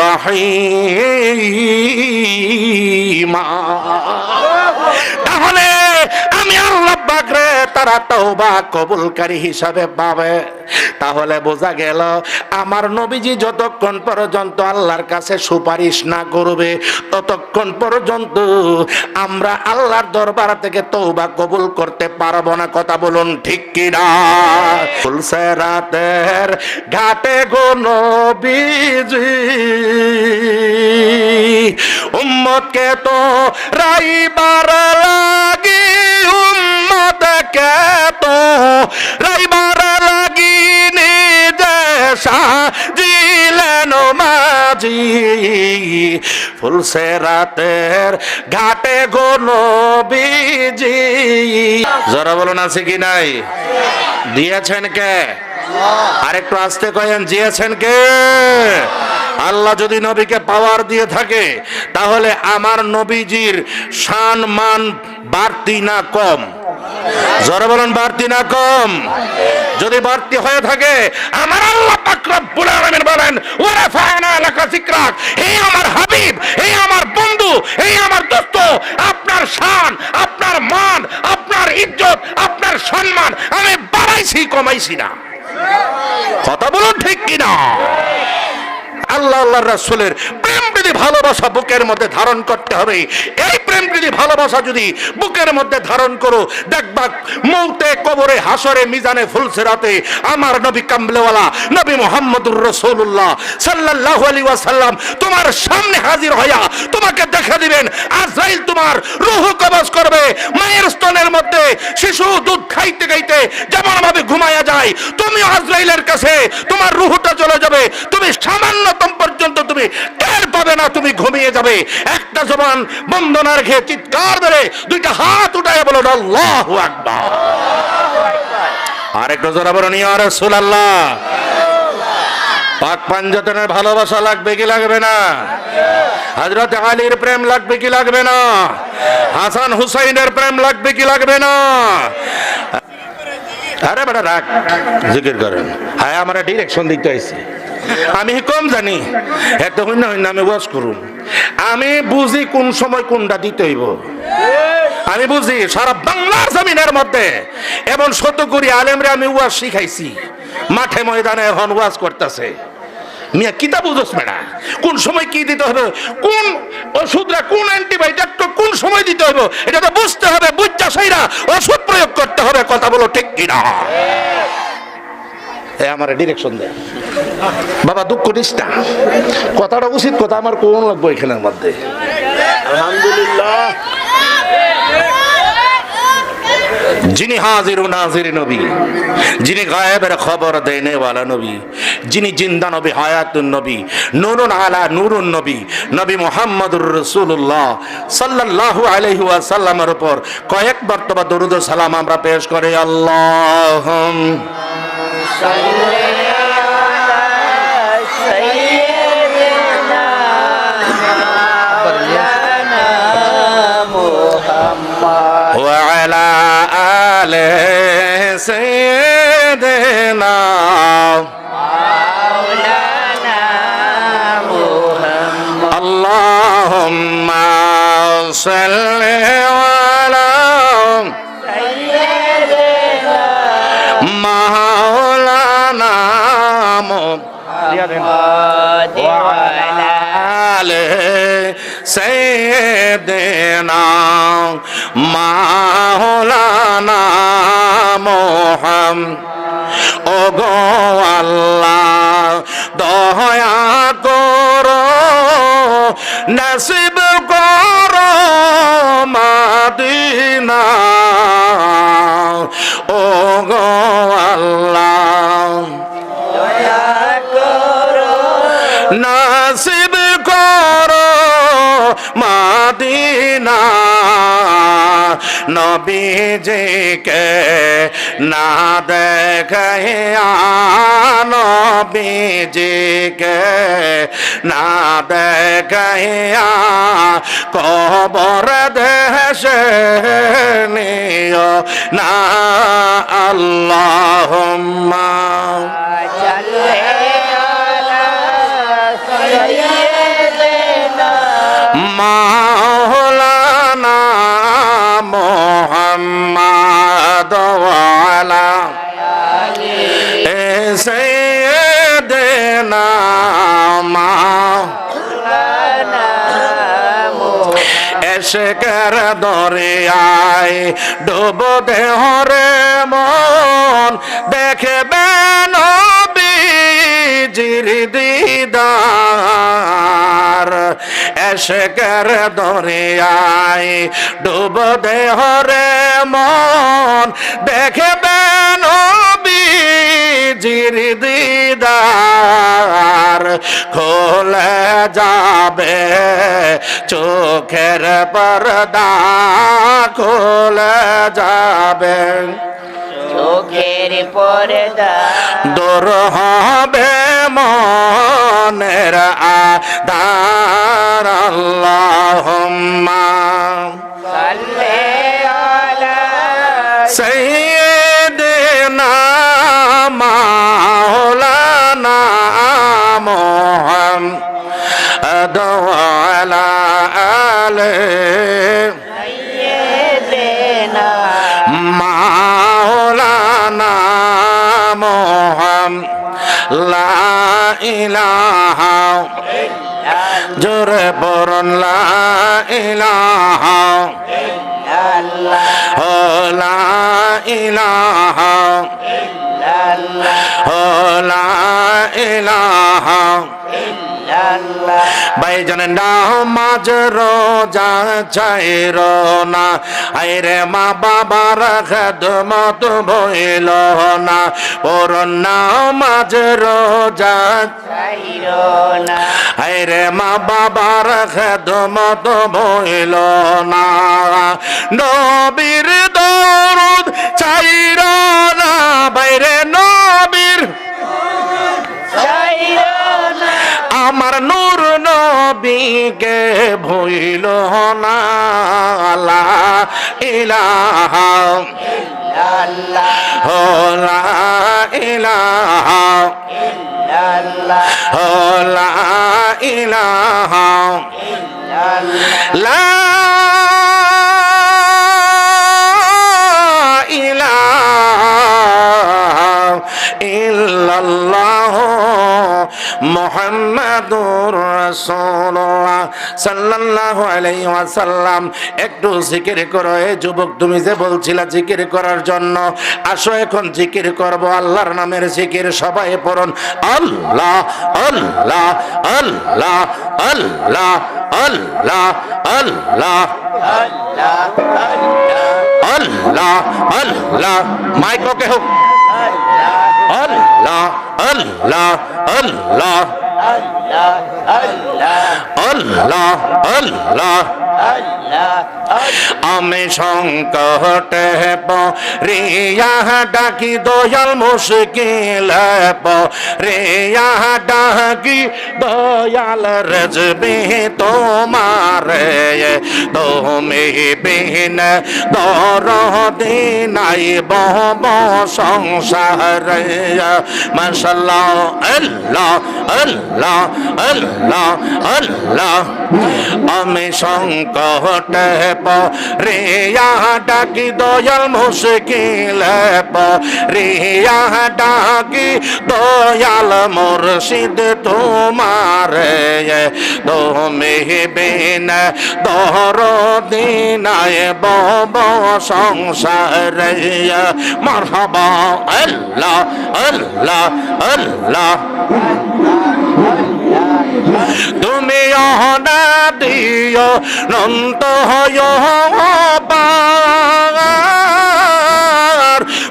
রহিমা। তাহলে আমি আল্লাহ পাকরে তারা তওবা কবুলকারী হিসাবে পাবে। তাহলে বোঝা গেল আমার নবীজি যতক্ষণ পর্যন্ত আল্লাহর কাছে সুপারিশ না করবে ততক্ষণ পর্যন্ত আমরা আল্লাহর দরবার থেকে তওবা কবুল করতে পারবো না। কথা বলুন ঠিক কিনা? ফুলসেরাতের ঘাটে গো নবীজি উম্মতকে তো রাইবার লাগি, উম্মতকে তো রাইবার লাগি নিজে সাজিলেন মাঝি। ফুলসেরাতের ঘাটে গো নবীজি। যারা বলুন আছে কি নাই? দিয়েছেন কে? আরেকটু আস্তে কয়েন, দিয়েছেন কে? আল্লাহ যদি নবীকে পাওয়ার দিয়ে থাকে তাহলে আমার নবীজির শান মান বাড়তি না কম? জোরে বলেন, বাড়তি না কম? যদি বাড়তি হয়ে থাকে আমার আল্লাহ পাক রব্বুল আলামিন বলেন ওয়া রাফা'না লাকা যিকরাক, হে আমার হাবিব, হে আমার বন্ধু, হে আমার দোস্ত, আপনার শান, আপনার মান, আপনার ইজ্জত, আপনার সম্মান আমি বাড়াইছি, কমাইছি না। কথা বলুন ঠিক কিনা? আল্লাহ আল্লাহর রাসূলের প্রেম যদি ভালোবাসা বুকের মধ্যে ধারণ করতে হবে, এই প্রেম যদি ভালোবাসা যদি বুকের মধ্যে ধারণ করো, দেখবা মৌতে, কবরে, হাসরে, মিজানে, ফুলসিরাতে আমার নবী কামলেওয়ালা নবী মুহাম্মদুর রাসূলুল্লাহ সাল্লাল্লাহু আলাইহি ওয়াসাল্লাম তোমার সামনে হাজির হইয়া তোমাকে দেখা দিবেন। আজরাইল তোমার রূহ কবজ করবে। মায়ের স্তনের মধ্যে শিশু দুধ খাইতে খাইতে যেমন ভাবে ঘুমায়া যায়, তুমি আজরাইলের কাছে তোমার রূহটা চলে যাবে, তুমি সামান্যতম পর্যন্ত তুমি টের পাবে না, তুমি ঘুমিয়ে যাবে। একটা জবান বন্ধ না রেখে চিৎকার করে দুইটা হাত উঠায় বলো আল্লাহু আকবার। আরেকটু জোরে বলুন ইয়া রাসূলুল্লাহ। পাক পাঞ্জাতনের ভালোবাসা লাগবে কি লাগবে না? হযরত আলীর প্রেম লাগবে কি লাগবে না? হাসান হুসাইনের প্রেম লাগবে কি লাগবে না? আরে বেটা রাখ, জিকির করেন। হ্যাঁ, আমার ডিরেকশন দিতে আইছে, আমি কম জানি, এত হইন না হইন আমি ওয়াজ করুম। আমি বুঝি কোন সময় কোনটা দিতে হইব। আমি বুঝি সারা বাংলার জমিনের মধ্যে এবং শতকরি আলেমরে আমি ওয়াজ শিখাইছি, মাঠে ময়দানে এখন ওয়াজ করতেছে। মিয়া কিতা বুঝোস মেডা, কোন সময় কি দিতে হবে, কোন ওষুধরা, কোন অ্যান্টিবায়োটিক কোন সময় দিতে হবে, এটা তো বুঝতে হবে। বুঝা সেইরা ওষুধ প্রয়োগ করতে হবে। কথা বলো ঠিক কিনা? আমার ডিরেকশন দেয় বাবা, দুঃখ দিস না, কথাটা উচিত কথা আমার কোন লাগবে এখানের মধ্যে। আলহামদুলিল্লাহ, যিনি হাজির ও নাজির নবী, যিনি গায়েবের খবর দেনে ওয়ালা নবী, যিনি জিন্দা নবী, হায়াতুন নবী, নূরুন আলা নূরুন নবী, নবী মুহাম্মদুর রাসূলুল্লাহ সাল্লাল্লাহু আলাইহি ওয়াসাল্লামের উপর কয়েক মর্তবা দরুদ ও সালাম আমরা পেশ করি। وعلى آل سيدنا مولانا محمد اللهم صل على سيدنا مولانا محمد وعلى آل سيدنا মাওলানা মুহাম্মদ। ও গো আল্লাহ দয়া করো, নসিব করো মদিনা। ও গো আল্লাহ দয়া করো, নসিব করো মদিনা। নবীজিকে না দেখে, নবীজিকে না দেখে কবর দেশে নিও না। আল্লাহুম্মা সাল্লি আলা মুহাম্মাদ ওয়া আলা সাইয়্যিদিনা এশকের দরিয়ায় ডুব দেহ রে মন দেখবে নবীজির দিদার এশকের দরিয়ায় ডুব দেহ রে মন দেখবে নবীজির দিদার খোলে যাবে চোখের পর্দা খোলে যাবে চোখের পর্দা দূর হবে মনের আধার আল্লাহুম্মা সাল্লি আলা সাইয়্যিদিনা মাওলানা মুহাম্মাদ ওয়া আলা আলিহি সাইয়্যিদিনা মাওলানা মুহাম্মাদ লা ইলাহা জোরে পড়ুন লা ইলাহা ইল্লাল্লাহ লা ইলাহা ইল্লাল্লাহ লা ইলাহা ইল্লাল্লাহ ভাইজান নামাজ রোজা চাইর না আইরে মা বাবার খেদমত ভইল না ওর নামাজ রোজা চাইরো না আইরে মা বাবার খেদমত ভইল না নবীর দরুদ চাইর না বাইরে নবীর চাইরো না আমার নূর নবীকে ভইল না লা ইলাহা ইল্লাল্লাহ লা ইলাহা ইল্লাল্লাহ লা ইলাহা ইল্লাল্লাহ লা ইলাহা ইল্লাল্লাহ মুহাম্মাদুর রাসূলুল্লাহ সাল্লাল্লাহু আলাইহি ওয়াসাল্লাম। একটু জিকির করো এ যুবক, তুমি যে বলছিলা জিকির করার জন্য, আসো এখন জিকির করব আল্লাহর নামের জিকির। সবাই পড়ুন আল্লাহ আল্লাহ আল্লাহ আল্লাহ আল্লাহ আল্লাহ আল্লাহ আল্লাহ মাইক ওকে হোক আল্লাহ আল্লাহ আল্লাহ আল্লাহ আল্লাহ আমি সংকটে রিয়া ডাকি দয়াল মুশকিল রিয়া ডাকি দয়াল রেজবি তোমারে তুমি বিহীন দরদি নাই বব সংসারে মাশাআল্লাহ আল্লাহ আল্লাহ আল্লাহ আল্লাহ আমি সংকটে রিয়া ডাকি দয়াল মুশকিল রিয়া ডাকি দয়াল মুর্শিদ তোমারে তুমি বিন দরদি নাই বব সংসারে মারহাবা আল্লাহ আল্লাহ আল্লাহ তুমি অহনা দিও নন্ত হয় পার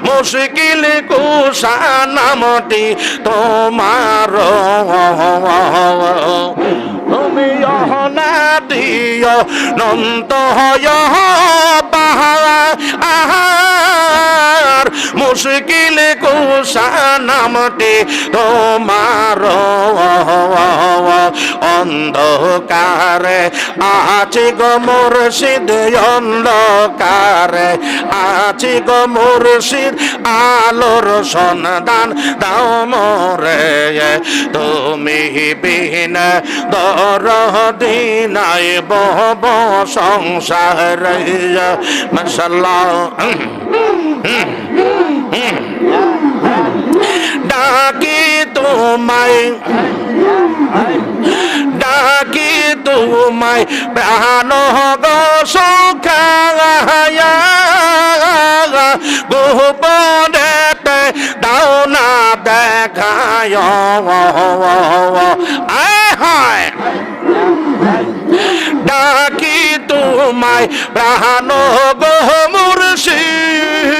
মুশকিল কুশা নামটি তোমার তুমি অহনা দিও নন্ত হয় পাহাড় মুশকিল কুশা নামটি তোমার অন্ধকারে আছি গো মুর্শিদ অন্ধকারে আছি গো মুর্শিদ আলোর সন্ধান দাও মোরে তুমি বিহীন দরদি নাই বব সংসার মাশাআল্লাহ ডাকি তোমায় ডাকি তোমায় প্রাণ গো সুখায়া গোপনেতে দাও না দেখায় আয় হায় ডাকি তোমায় প্রাণ গো মুর্শিদ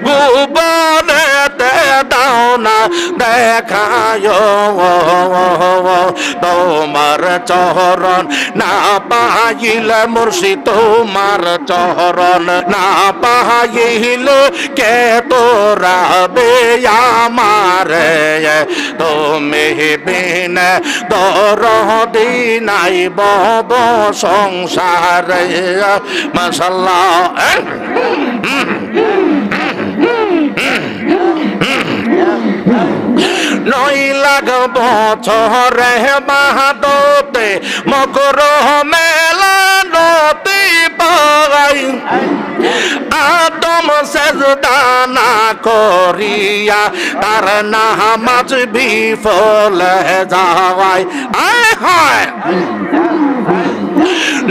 গোপনেতে দাও না দেখায় তোমার চরণ না পাইলে মুর্শিদ তোমার চরণ না পাইলে কে তোরা বে আমার তুমি বিন দরদি নাই বব সংসার মাশাআল্লাহ নয় লাখ বছরে বাহাদতে মকর মেলা নতি পাই আদম সেজদা না করিয়া তার নামাজ বিফল যাওয়ায় আয় হায়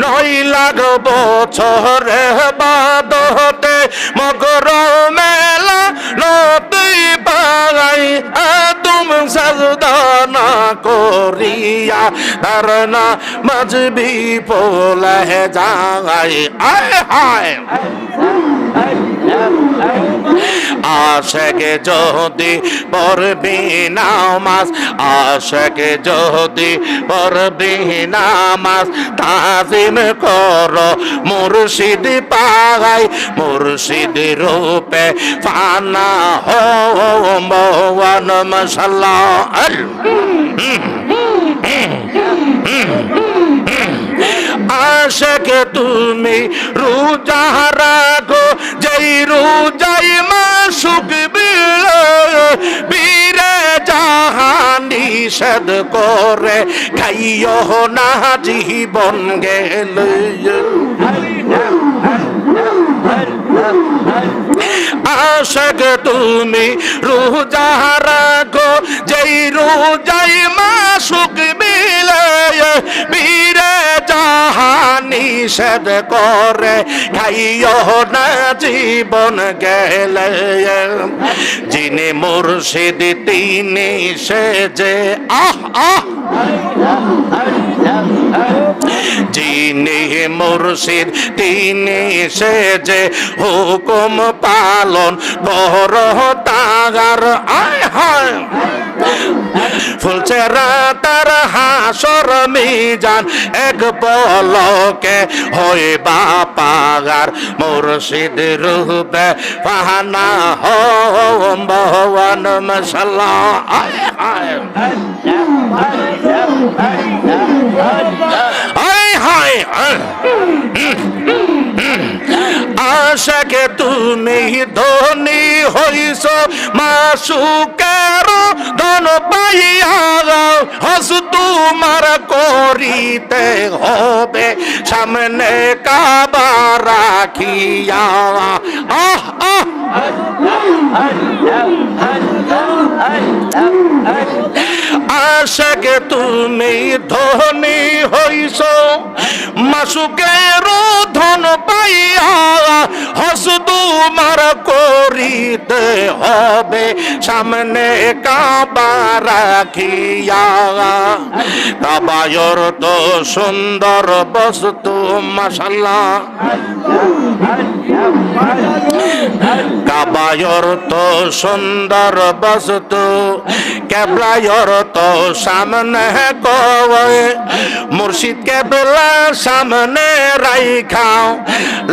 নয় লাখ বছরে বাদতে মকর মেলা নতি পাই আদম সেজদা না করিয়া তার নামাজ বিফল যাওয়ায় আয় হায় আশেক যদি পড়বি নামাজ আশেক যদি পড়বি নামাজ তাজিম কর মুর্শিদ পাগাই মুর্শিদ রূপে ফানা হো মওয়ান মাশাআল্লাহ আশেক তুমি রোজা রাখো যেই রোজাই মাসুক বীরে জাহান নিষেধ করে খাইও না জীবন গেলে আশেক তুমি রোজা রাখো যেই রোজাই মাসুক বীরে জাহান নিষেধ করে খাইও না জীবন গেলে যিনি মুর্শিদ তিনি সেজে আহ আহ যিনি মুর্শিদ তিনি সেজে হুকুম পালন বড় তাগার আয় হায় ফুলছে রাতার হাসর মিজান এক পলকে হয়ে বাপাগার মুর্শিদ রূপে ফাহানা হোম ভগবান মাশাআল্লাহ আয় হায় আয় হায় আশাকে তুমি ধনী হইছ মাসুকের ধন পাইয়া হস তোমার করিতে হবে সামনে কাবা রাখিয়া আহ আহ আশাকে তুমি ধনী হইছ মাসুকের ধন পাইয়া হস তোমার করিতে হবে সামনে কাবা রাখিয়া কাবায়র তো সুন্দর বস্তু মাশাআল্লাহ কাবায়র তো সুন্দর বস্তু কেবলায়র তো সামনে কয় মুর্শিদ কেবলা সামনে রাইখাও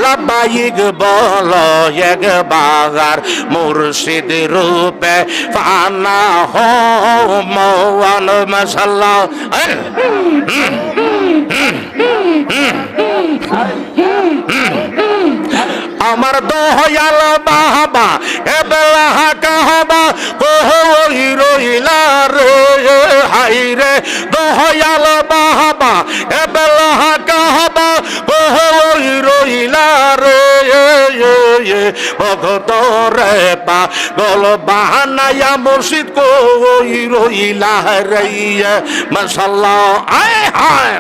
লাবাইক বল এক বাজার মুর্শিদ রূপে ফানা হো মওয়ান মাশাআল্লাহ আমার দয়াল বাবা এবেলা কাহবা কই রইলা রে হাই রে দয়াল বাবা এবেলা কাহবা কই রইলা রে ভগত রে পা গল বাহানায়া মুর্শিদ কই রইলা রে মাশাআল্লাহ আয় হায়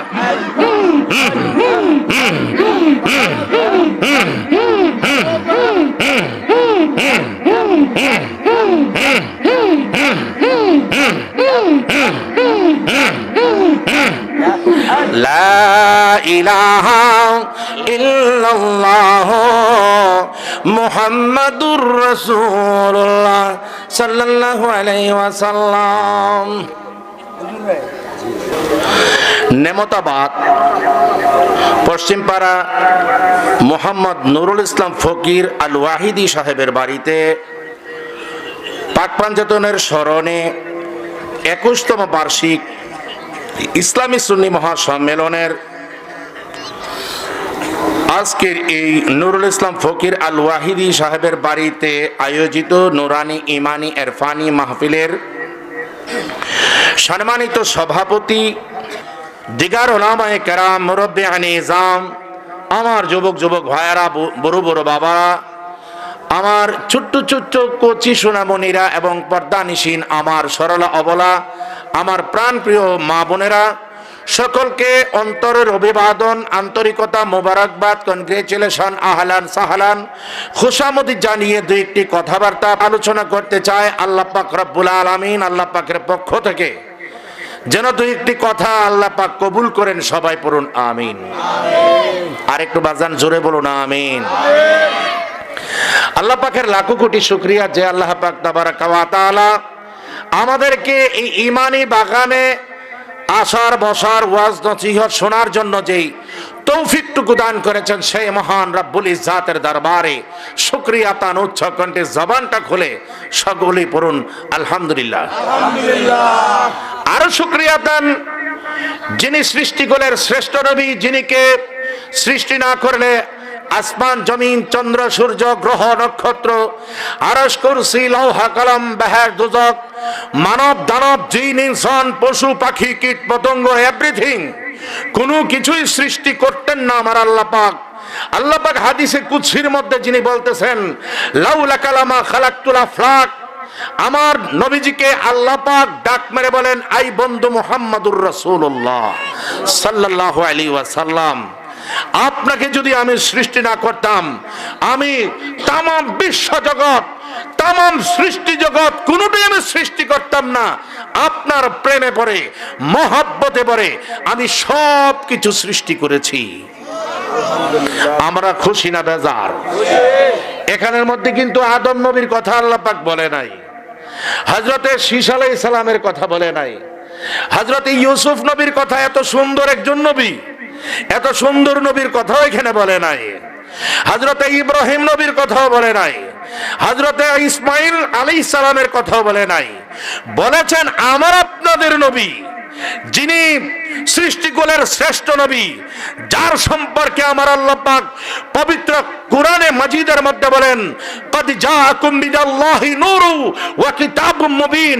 লা ইলাহা ইল্লাল্লাহ মুহাম্মাদুর রাসূলুল্লাহ সাল্লাল্লাহু আলাইহি ওয়াসাল্লাম। নেমতাবাদ পশ্চিমপাড়া মোহাম্মদ নুরুল ইসলাম ফকির আল ওয়াহিদি সাহেবের বাড়িতে পাক পাঞ্জাতনের স্মরণে 21তম বার্ষিক ইসলামী সুন্নি মহাসম্মেলনের আজকের এই নুরুল ইসলাম ফকির আল ওয়াহিদি সাহেবের বাড়িতে আয়োজিত নুরানি ইমানি এরফানি মাহফিলের সম্মানিত সভাপতি দিগার ওলামায়ে কেরাম মুরব্বিয়ানে ইজাম আমার যুবক ভাইয়ারা বড় বড় বাবা আমার ছোট্ট ছোট্ট কচি সোনামণিরা এবং পর্দানিসীন আমার সরলা অবলা আমার প্রাণপ্রিয় মা বোনেরা সকলকে অন্তরের অভিবাদন আন্তরিকতা মোবারকবাদ কনগ্রেচুলেশন আহলান সাহলান খুশামদি জানিয়ে দুই একটি কথাবার্তা আলোচনা করতে চায় আল্লাহ পাক রব্বুল আলামিন আল্লাহ পাকের পক্ষ থেকে যেন দুই একটি কথা আল্লাহ পাক কবুল করেন সবাই পড়ুন আমিন। আর একটু বাজান জোরে বলুন আমিন। আল্লাহ পাকের লাখো কোটি শুকরিয়া যে আল্লাহ পাক তাবারাকা ওয়া তাআলা আমাদেরকে এই ঈমানি বাগানে আসার বসার ওয়াজ নসিহত শোনার জন্য যেই তৌফিকটুকু দান করেছেন সেই মহান রব্বুল ইজ্জাতের দরবারে শুকরিয়া তান উচ্চ কণ্ঠে জবানটা খুলে সকলেই পড়ুন আলহামদুলিল্লাহ। আরো শুকরিয়া তান যিনি সৃষ্টিকুলের শ্রেষ্ঠ নবী, যিনিকে সৃষ্টি না করলে আসমান জমিন চন্দ্র সূর্য গ্রহ নক্ষত্র আরশ কুরসি লৌহ কলম বাহর দুজক মানব দানব জিন ইনসান পশু পাখি কীট পতঙ্গ এভরিথিং কোনো কিছুই সৃষ্টি করতেন না আমার আল্লাহ পাক। আল্লাহ পাক হাদিসে কুদসির মধ্যে যিনি বলতেছেন লাউলা কালামা খালাকতুল আফলাক, আমার নবীজিকে আল্লাহ পাক ডাক মেরে বলেন আই বন্ধু মুহাম্মাদুর রাসূলুল্লাহ সাল্লাল্লাহু আলাইহি ওয়াসাল্লাম, আপনাকে যদি আমি সৃষ্টি না করতাম আমি তামাম বিশ্ব জগৎ তামাম সৃষ্টি জগৎ কোনোটাই আমি সৃষ্টি করতাম না, আপনার প্রেমে পড়ে মহব্বতে পড়ে আমি সব কিছু সৃষ্টি করেছি। আমরা খুশি না বেজার? এখানের মধ্যে কিন্তু আদম নবীর কথা আল্লাহ পাক বলে নাই, হযরতে শীশ আলাইহিস সালামের কথা বলে নাই, হযরতে ইউসুফ নবীর কথা, এত সুন্দর একজন নবী এত সুন্দর নবীর কথাও এখানে বলে নাই, হযরতে ইব্রাহিম নবীর কথাও বলে নাই, হযরতে ইসমাইল আলাইহিস সালামের কথাও বলে নাই। বলেছেন আমার আপনাদের নবী যিনি সৃষ্টিকুলের শ্রেষ্ঠ নবী, যার সম্পর্কে আমার আল্লাহ পাক পবিত্র কোরআনে মাজিদের মধ্যে বলেন কদ জাআকুম মিনাল্লাহি নূরু ওয়া কিতাবুম মুবিন,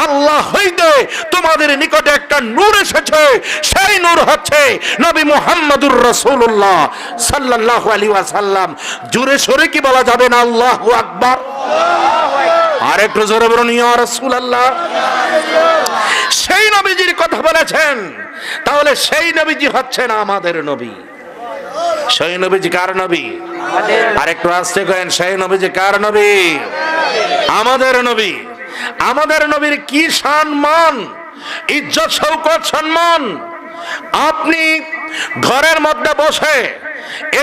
আল্লাহ হইতে তোমাদের নিকটে একটা নূর এসেছে, সেই নূর হচ্ছে নবী মুহাম্মদুর রাসূলুল্লাহ সাল্লাল্লাহু আলাইহি ওয়াসাল্লাম। জোরে সোরে কি বলা যাবে না আল্লাহু আকবার? আর একটু জোরে বলুন ইয়া রাসূলুল্লাহ। সেই নবীজির কথা বলেছেন, তাহলে সেই নবীজি হচ্ছেন আমাদের নবী। সেই নবীজি কার নবী? আর একটু আস্তে করেন, সেই নবীজি কার নবী? আমাদের নবী। আমাদের নবীর কি সম্মান, ইজ্জত শৌকত সম্মান! আপনি ঘরের মধ্যে বসে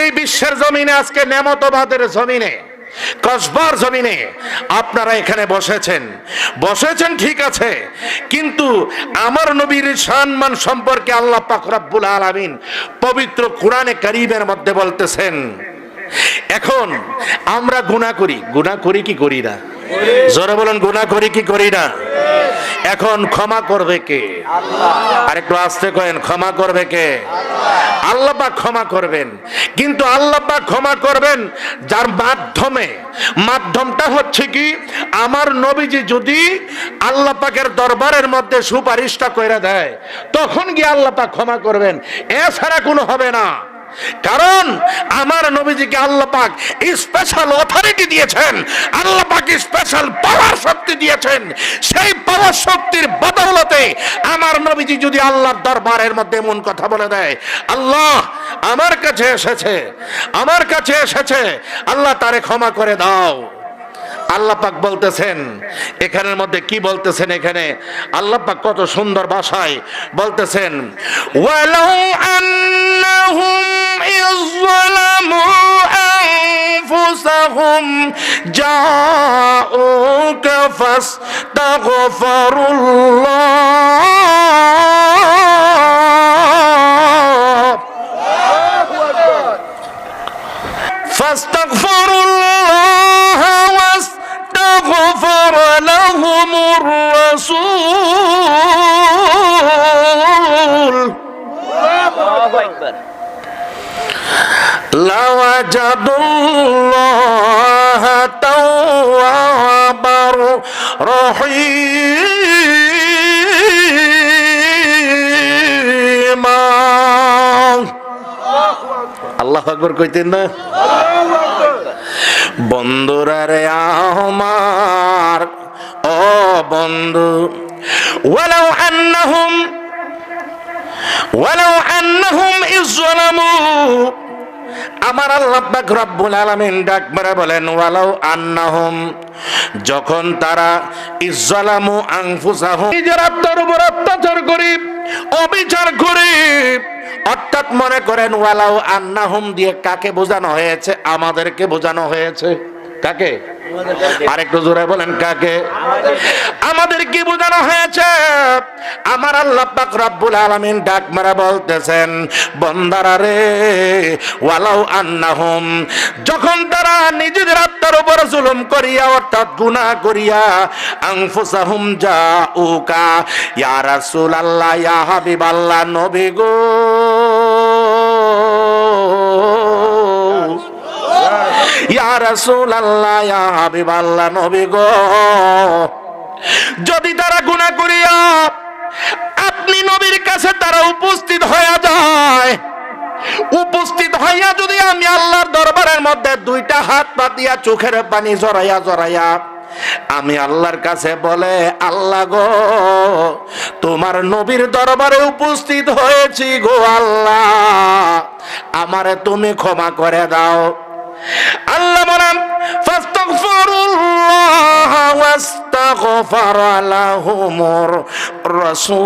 এই বিশ্বের জমিনে, আজকে নেমতবাদের জমিনে, কসবার জমিনে আপনারা এখানে বসেছেন ঠিক আছে, কিন্তু আমার নবীর সম্মান সম্পর্কে আল্লাহ পাক রব্বুল আলামিন পবিত্র কোরআনে কারীমের মধ্যে বলতেছেন। এখন আমরা গুনাহ করি কি করি না? জোরে বলুন, গুনাহ করি কি করি না? এখন ক্ষমা করবে কে? আর একটু আস্তে করেন, ক্ষমা করবে কে? আল্লাহ পাক ক্ষমা করবেন, কিন্তু আল্লাহ পাক ক্ষমা করবেন যার মাধ্যমটা হচ্ছে কি, আমার নবীজি যদি আল্লাহ পাকের দরবারের মধ্যে সুপারিশটা কইরা দেয়, তখন গিয়ে আল্লাহ পাক ক্ষমা করবেন, এছাড়া কোনো হবে না। কারণ আমার নবীজিকে আল্লাহ পাক স্পেশাল অথরিটি দিয়েছেন, আল্লাহ পাক স্পেশাল পাওয়ার শক্তি দিয়েছেন। সেই পাওয়ার শক্তির বদৌলতে আমার নবীজি যদি আল্লাহর দরবারের মধ্যে এমন কথা বলে দেয়, আল্লাহ আমার কাছে এসেছে, আল্লাহ তারে ক্ষমা করে দাও, আল্লাহ পাক বলতেছেন। এখানের মধ্যে কি বলতেছেন? এখানে আল্লাহ পাক কত সুন্দর ভাষায় বলতেছেন, ওয়ালাউ আন্নাহুম ইযলামু আনফুসাহুম জাউকা ফাস্তাগফিরুল্লাহ واستغفر لهم الرسول لوجدوا الله توابا رحيما। আল্লাহু আকবার কইতেন না? বন্ধুরা রে আমার, ও বন্ধু, ওয়ালাউ আন্নাহুম ইযলামু, আমার আল্লাহ পাক রব্বুল আলামিন ডাক মেরে বলেন, ওয়ালাউ আন্নাহুম, যখন তারা ইযলামু আনফুসাহুম, নিজের আত্মার উপর অত্যাচার করে, অবিচার করে, অর্থাৎ মনে করেন ওয়ালাউ আন্নাহুম দিয়ে কাকে বোঝানো হয়েছে? আমাদেরকে বোঝানো হয়েছে। কাকে? আরেকটু জোরে বলেন, কাকে? আমাদেরকে বোঝানো হয়েছে। আমার আল্লাহ পাক রব্বুল আলামিন ডাক মারা বলতেছেন, বান্দারা রে, ওয়ালাউ আন্নাহুম, যখন তারা নিজেদের আত্মার উপর জুলুম করিয়া, অর্থাৎ গুনাহ করিয়া, আনফুসাহুম জাউকা, ইয়া রাসূলুল্লাহ, ইয়া হাবিবাল্লাহ, নবী গো, ইয়া রাসূলুল্লাহ, ইয়া হাবিবাল্লাহ, নবী গো, যদি তারা গুনাহ করিয়া আপনি নবীর কাছে তারা উপস্থিত হয়ে যায়, উপস্থিত হইয়া যদি আমি আল্লাহর দরবারের মধ্যে দুইটা হাত পাতিয়া চোখের পানি জড়াইয়া আমি আল্লাহর কাছে বলে, আল্লাহ গো, তোমার নবীর দরবারে উপস্থিত হয়েছি গো আল্লাহ, আমারে তুমি ক্ষমা করে দাও। আল্লাহ বলেন, ফাস্তাগফিরুল্লাহ ওয়াস্তাগফারা লাহুমুর রাসূল,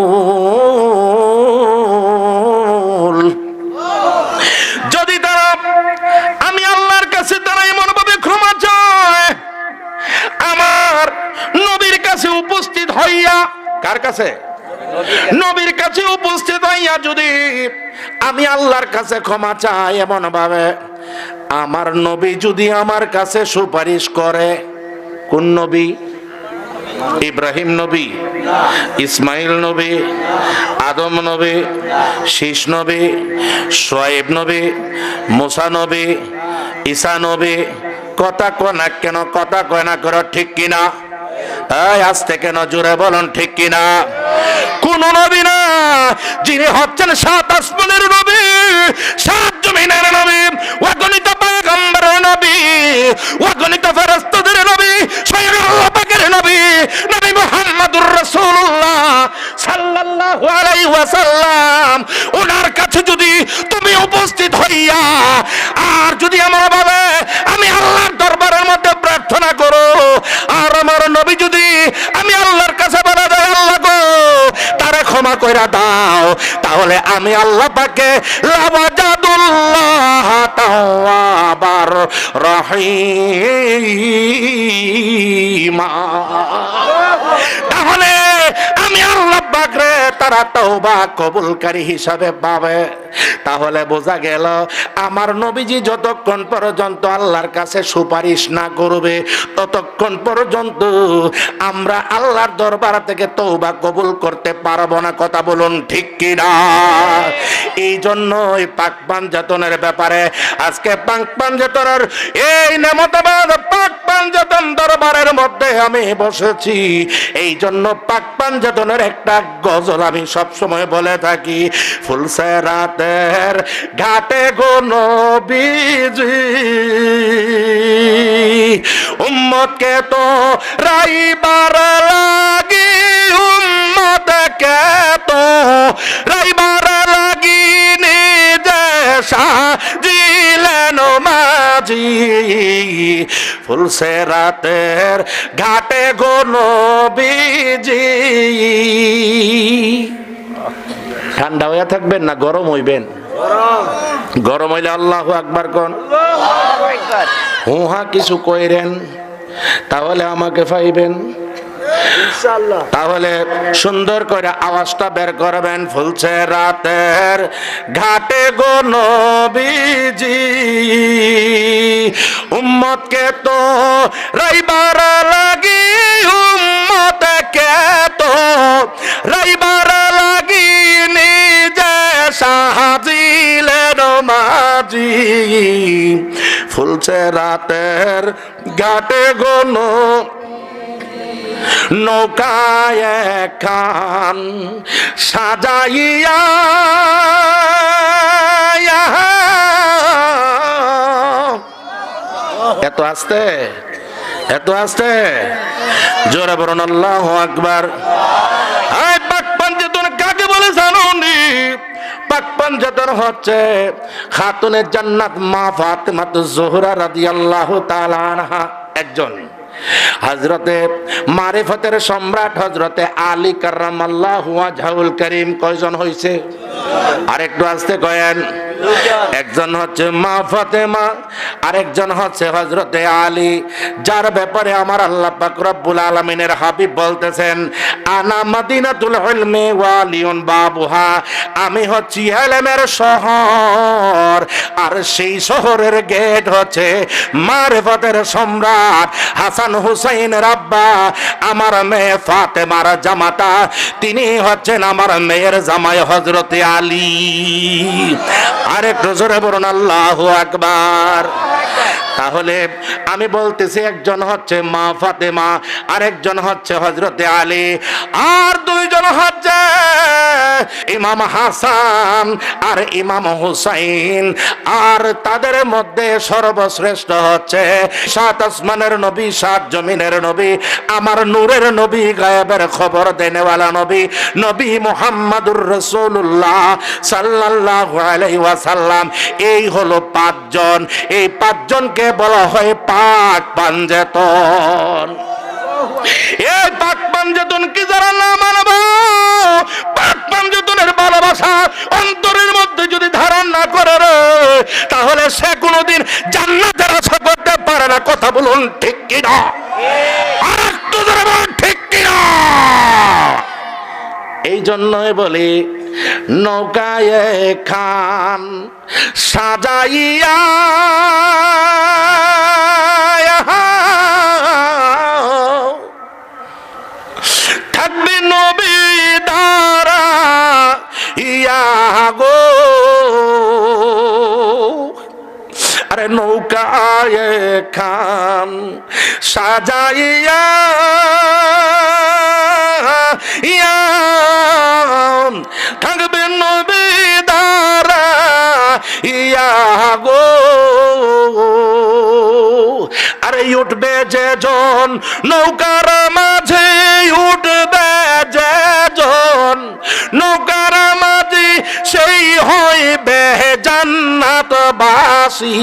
যদি তারা আমি আল্লাহর কাছে তারা এমন ভাবে ক্ষমা চায়, আমার নবীর কাছে উপস্থিত হইয়া, কার কাছে? নবীর কাছে উপস্থিত হইয়া যদি আমি আল্লাহর কাছে ক্ষমা চাই এমন ভাবে, আমার নবী যদি আমার কাছে সুপারিশ করে, কোন নবী? ইব্রাহিম নবী, ইসমাইল নবী, আদম নবী, শীষ নবী, শোয়েব নবী, মুসা নবী, ঈসা নবী, কথা কয় না কেন? কথা কয় না করো, ঠিক কিনা? আজকে কেন জোরে বলুন, ঠিক কিনা? কোন নবী না, যিনি হচ্ছেন সাত আসমানের নবী, সাত জমিনের নবী, অগণিত পয়গম্বরের নবী, অগণিত ফেরেশতাদের নবী, স্বয়ং আল্লাহ পাকের নবী, নবী মুহাম্মদুর রাসূলুল্লাহ সাল্লাল্লাহু আলাইহি ওয়াসাল্লাম, ওনার কাছে যদি তুমি উপস্থিত হইয়া আর যদি আমার ভাবে আমি আল্লাহর দরবারের মধ্যে প্রার্থনা করো, আর আমার নবী যদি আমি আল্লাহর কাছে বলে দেয়, আল্লাহ গো, তারে ক্ষমা কইরা দাও, তাহলে আমি আল্লাহ পাকে লাওয়াজাদুল্লাহ তাওয়াবার রহিমা। তাহলে আমি আল্লাহ পাক রে তারা তওবা কবুলকারী হিসাবে পাবে। তাহলে বোঝা গেল আমার নবীজি যতক্ষণ পর্যন্ত আল্লাহর কাছে সুপারিশ না করবে ততক্ষণ পর্যন্ত আমরা আল্লাহর দরবার থেকে তওবা কবুল করতে পারবো না। কথা বলুন ঠিক কি না? এই জন্য এই পাক পাঞ্জাতনের ব্যাপারে আজকে পাক পাঞ্জাতনের এই নেমতাবাদ পাক পাঞ্জাতন দরবারের মধ্যে আমি বসেছি। এই জন্য পাক পাঞ্জাতনের একটা গজল আমি সব সময় বলে থাকি, ফুলসেরাতের ঘাটে গো নবীজি উম্মতকে তো রাইবার লাগি, উম্মতকে তো রাইবার লাগি নিজে সাজিলেন মাঝি। ফুলসেরাতের ঘাটে গো নবীজি। ঠান্ডা হইয়া থাকবেন না গরম হইবেন? গরম হইলে আল্লাহু আকবার কোন, হুহা কিছু কইরেন তাহলে আমাকে পাইবেন। তাহলে সুন্দর করে আওয়াজটা বের করবেন, ফুলসেরাতের ঘাটে গো নবীজি উম্মতকে তো রাইবার লাগি, উম্মতকে তো রাইবার লাগি নিজে সাজিলেন মাঝি। ফুলসেরাতের ঘাটে গো নৌকায় খান সাজাইয়া এত আস্তে এত আস্তে জোরে বলুন আল্লাহু আকবার। এই পাক পাঞ্জাতন কাকে বলে জানুনি? পাক পাঞ্জাতন হচ্ছে খাতুনে জান্নাত মা ফাতেমাতুজ জোহরা রাদিয়াল্লাহু তাআলা আনহা একজন। হযরতে মারিফতের সম্রাট হযরতে আলী কাররামাল্লাহু ওয়াজহুল কারীম কয়জন হইছে? আরেকটু আস্তে কয়েন। একজন হচ্ছে মা ফাতেমা, আরেকজন হচ্ছে হযরতে আলী, যার ব্যাপারে আমার আল্লাহ পাক রব্বুল আলামিনের হাবিব বলতেছেন আনা মাদিনাতুল ইলমি ওয়া আলিয়ুন বাবুহা, আমি হচ্ছি ইলমের শহর আর সেই শহরের গেট হচ্ছে মারিফতের সম্রাট হাসান হুসাইনের আব্বা আমার মেয়ে ফাতেমার জামাতা, তিনি হচ্ছেন আমার মেয়ের জামাই হযরতে আলী। আরেকটু জোরে বলুন আল্লাহু আকবার। তাহলে আমি বলতেছি একজন হচ্ছে মা ফাতেমা, আরেকজন হচ্ছে হযরতে আলী, আর দুইজন হচ্ছে ইমাম হাসান আর ইমাম হুসাইন। আর তাদের মধ্যে সর্বশ্রেষ্ঠ হচ্ছে সাত আসমানের নবী, সাত জমিনের নবী, আমার নূরের নবী, গায়েবের খবর দেনেওয়ালা নবী, নবী মুহাম্মাদুর রাসূলুল্লাহ সাল্লাল্লাহু আলাইহি ওয়াসাল্লাম। এই হলো পাঁচজন। এই পাঁচজনকে বলা হয় পাক পাঞ্জাতন। এই পাক পাঞ্জাতন কি যারা না মানব, পাক পাঞ্জাতনের ভালোবাসা অন্তরের মধ্যে যদি ধারণ না করে রে, তাহলে সে কোনোদিন জান্নাতের আশা করতে পারে না। কথা বলুন ঠিক কিনা? আর একটু জোরে বলুন ঠিক কিনা? এই জন্যই বলি নৌকায় খান সাজাইয়া থাকবে নবী দ্বারা ইয়া গো, আরে নৌকায় খান সাজাইয়া থাকবে নবী দ্বারা ইয়া গো, আরে উঠবে যে জন নৌকার মাঝে, উঠবে যে জন নৌকার মাঝে, সেই হইবে জান্নাতবাসী।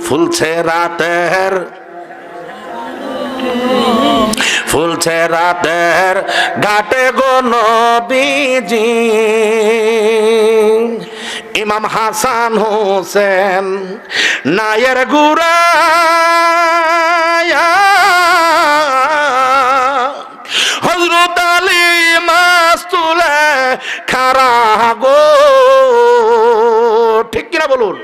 ফুলসেরাতের ফুলসেরাতের ঘাটে গো নবীজি ইমাম হাসান হোসেন নায়ের গুড়া হযরত আলী মাস তুলে খারা গো, ঠিক কিনা বলুন?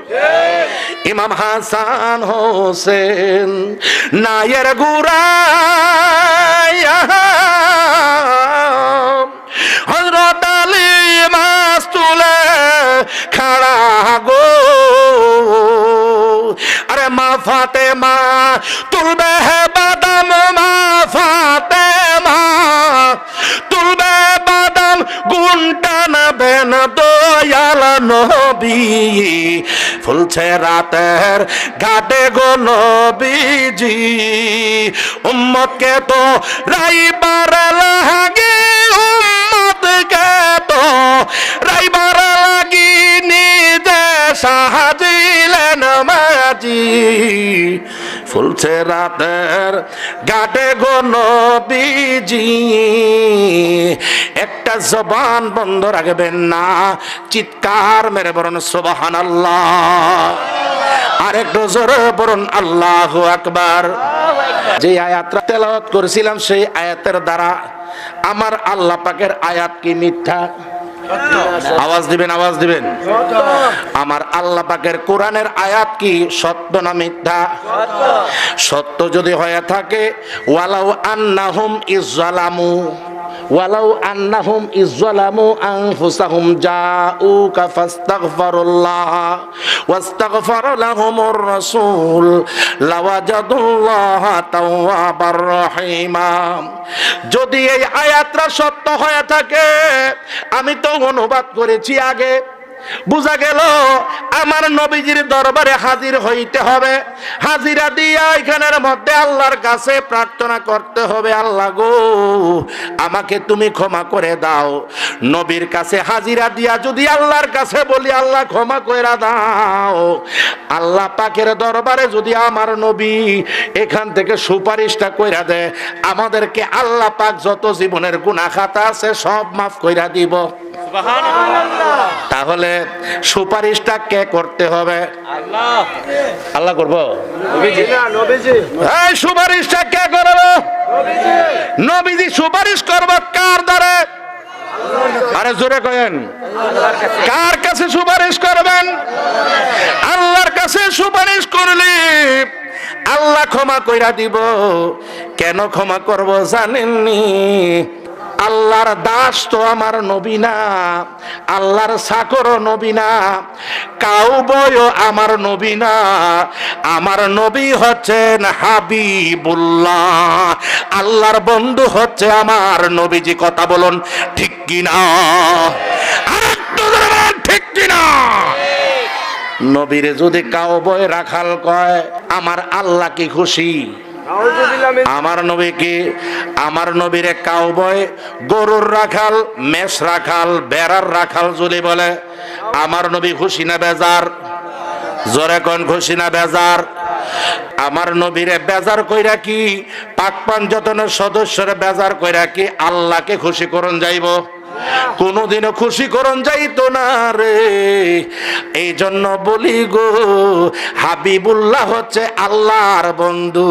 ইমাম হাসান হোসেন নায়ের গুড়া হযরত আলী মাস তুলে খাড়া গো, আরে মা ফাতেমা তুলবে হে বাদাম, মা ফাতেমা তুলবে বাদাম, গুণটা নেবেন দয়াল নবী, ফুলছে রাতের ঘাটে গো নবীজি, উম্মতকে তো রাইবার লাগে, উম্মতকে তো রাইবার লাগি নিজে সাজিলেন মাজি, ফুলছে রাতের ঘাটে গো নবীজি। একটা জবান বন্ধ রাখবেন না, চিৎকার মেরে বলুন সুবহানাল্লাহ, আর একটু জোরে বলুন আল্লাহু আকবার। যে আয়াতটা তেলাওয়াত করেছিলাম সেই আয়াতের দ্বারা আমার আল্লাহ পাকের আয়াত কি মিথ্যা? আওয়াজ দিবেন, আওয়াজ দিবেন। আমার আল্লাহ পাকের কোরআনের আয়াত কি সত্য না মিথ্যা? সত্য যদি হয়ে থাকে, ওয়ালাউ আন্নাহুম ইজ্জালামু, ওয়ালাউ আন্নাহুম ইজ্জালামু আনফুসাহুম জাউকা ফাস্তাগফিরুল্লাহ ওয়াস্তাগফার লাহুমুর রাসূল লাওয়াজাদুল্লাহ তাওয়াবার রহিমা। যদি এই আয়াতটা সত্য হয়ে থাকে, আমি তো অনুবাদ করেছি আগে, বুঝা গেল আমার নবীজির দরবারে হাজির হইতে হবে, হাজিরা দিয়া এখানের মধ্যে আল্লাহর কাছে প্রার্থনা করতে হবে, আল্লাহ গো আমাকে তুমি ক্ষমা করে দাও। নবীর কাছে হাজিরা দিয়া যদি আল্লাহর কাছে বলি আল্লাহ ক্ষমা করে দাও, আল্লাহ পাকের দরবারে যদি আমার নবী এখান থেকে সুপারিশটা কইরা দেয়, আমাদেরকে আল্লাহ পাক যত জীবনের গুনাহ খাতা আছে সব মাফ কইরা দিব। তাহলে সুপারিশটা কে করতে হবে? আল্লাহ। আল্লাহ করবো? এই সুপারিশটা কে করবে? নবীজি সুপারিশ করবে কার দ্বারা? আরে জোরে কয়েন, কার কাছে সুপারিশ করবেন? আল্লাহর কাছে সুপারিশ করলে আল্লাহ ক্ষমা কইরা দিব। কেন ক্ষমা করব জানেননি? আল্লাহর দাস তো আমার নবী না, আল্লাহর চাকরও নবী না, কাউবয়ও আমার নবী না, আমার নবী হচ্ছেন হাবিবুল্লাহ, আল্লাহর বন্ধু হচ্ছে আমার নবীজি। কথা বলুন ঠিক কিনা? আরেকটু জোরে বলুন ঠিক কিনা? নবীরে যদি কাউবয় রাখাল কয়, আমার আল্লাহ কি খুশি? আমার নবীকে, আমার নবীরে কাউবয়, গরুর রাখাল, মেষ রাখাল, বেড়ার রাখাল যদি বলে, আমার নবী খুশি না বেজার? জোরে কোন খুশি না বেজার? আমার নবীরে বেজার কইরা কি পাক পাঞ্জতনের সদস্যরে বেজার কইরা কি আল্লাহকে খুশি করন যাইব? কোনদিনও খুশি করন যাইতো না রে। এই জন্য বলি গো, হাবিবুল্লাহ হচ্ছে আল্লাহর বন্ধু।